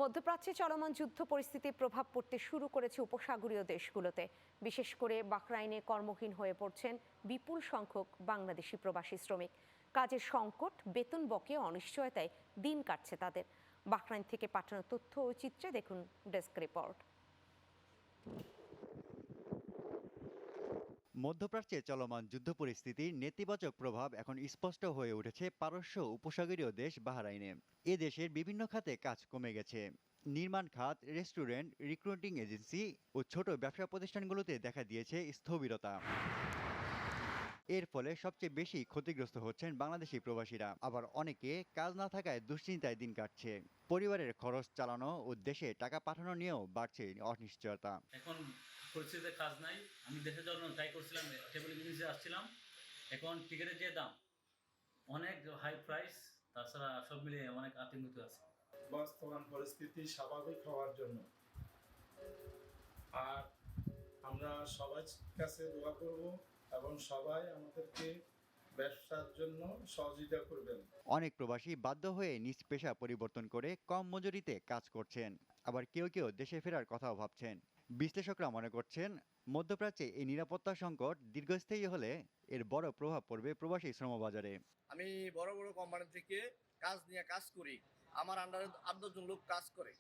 মধ্যপ্রাচ্যে চলমান যুদ্ধ পরিস্থিতির প্রভাব পড়তে শুরু করেছে উপসাগরীয় দেশগুলোতে। বিশেষ করে বাহরাইনে কর্মহীন হয়ে পড়ছেন বিপুল সংখ্যক বাংলাদেশি প্রবাসী শ্রমিক। কাজের সংকট, বেতন বকেয়া অনিশ্চয়তায় দিন কাটছে তাদের। বাহরাইন থেকে পাঠানো তথ্য ও চিত্রে দেখুন ডেস্ক রিপোর্ট। মধ্যপ্রাচ্যে চলমান যুদ্ধ পরিস্থিতির নেতিবাচক প্রভাব এখন স্পষ্ট হয়ে উঠেছে পারস্য উপসাগরীয় দেশ বাহরাইনে। এ দেশের বিভিন্ন খাতে কাজ কমে গেছে। নির্মাণ খাত, রেস্টুরেন্ট, রিক্রুটিং এজেন্সি ও ছোট ব্যবসা প্রতিষ্ঠানগুলোতে দেখা দিয়েছে স্থবিরতা। এর ফলে সবচেয়ে বেশি ক্ষতিগ্রস্ত হচ্ছেন বাংলাদেশি প্রবাসীরা। আবার অনেকে কাজ না থাকায় দুশ্চিন্তায় দিন কাটছে। পরিবারের খরচ চালানো ও দেশে টাকা পাঠানো নিয়েও বাড়ছে অনিশ্চয়তা। এখন পরিস্থিতিতে কাজ নাই, আমি দেশের জন্য ট্রাই করছিলাম, ট্রাভেল এজেন্সি আসছিলাম। এখন টিকিটের যে দাম অনেক হাই প্রাইস, তাছাড়া সব মিলিয়ে অনেক আতঙ্কিত আছে। বর্তমান পরিস্থিতি স্বাভাবিক হওয়ার জন্য আর আমরা সবার কাছে দোয়া করব এবং সবাই আমাদেরকে ব্যবসার জন্য সহযোগিতা করবেন। অনেক প্রবাসী বাধ্য হয়ে নিজ পেশা পরিবর্তন করে কম মজুরিতে কাজ করছেন। আবার কেউ কেউ দেশে ফেরার কথাও ভাবছেন। বিশ্লেষকরা মনে করছেন, মধ্যপ্রাচ্যে এই নিরাপত্তা সংকট দীর্ঘস্থায়ী হলে এর বড় প্রভাব পড়বে প্রবাসী শ্রমবাজারে। আমি বড় বড় কোম্পানি থেকে কাজ করি। আমার আন্ডারে 8-10 জন লোক কাজ করে।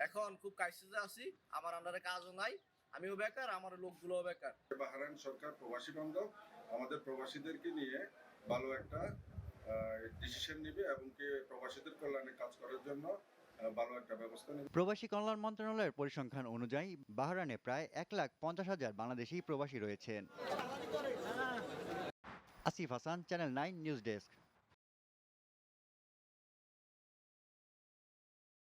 এখন খুব ক্রাইসিসে আছি, আমার আন্ডারে কাজও নাই, আমিও বেকার, আমার লোকগুলোও বেকার। বাহরাইন সরকার প্রবাসী বান্ধব, আমাদের প্রবাসীদেরকে নিয়ে ভালো একটা ডিসিশন নেবে এবং কি প্রবাসীদের কল্যাণে কাজ করার জন্য ভালো একটা ব্যবস্থা নেবে। প্রবাসী কল্যাণ মন্ত্রণালয়ের পরিসংখ্যান অনুযায়ী বাহরাইনে প্রায় 1,50,000 বাংলাদেশি প্রবাসী রয়েছেন। Asif Hasan, channel 9 news desk.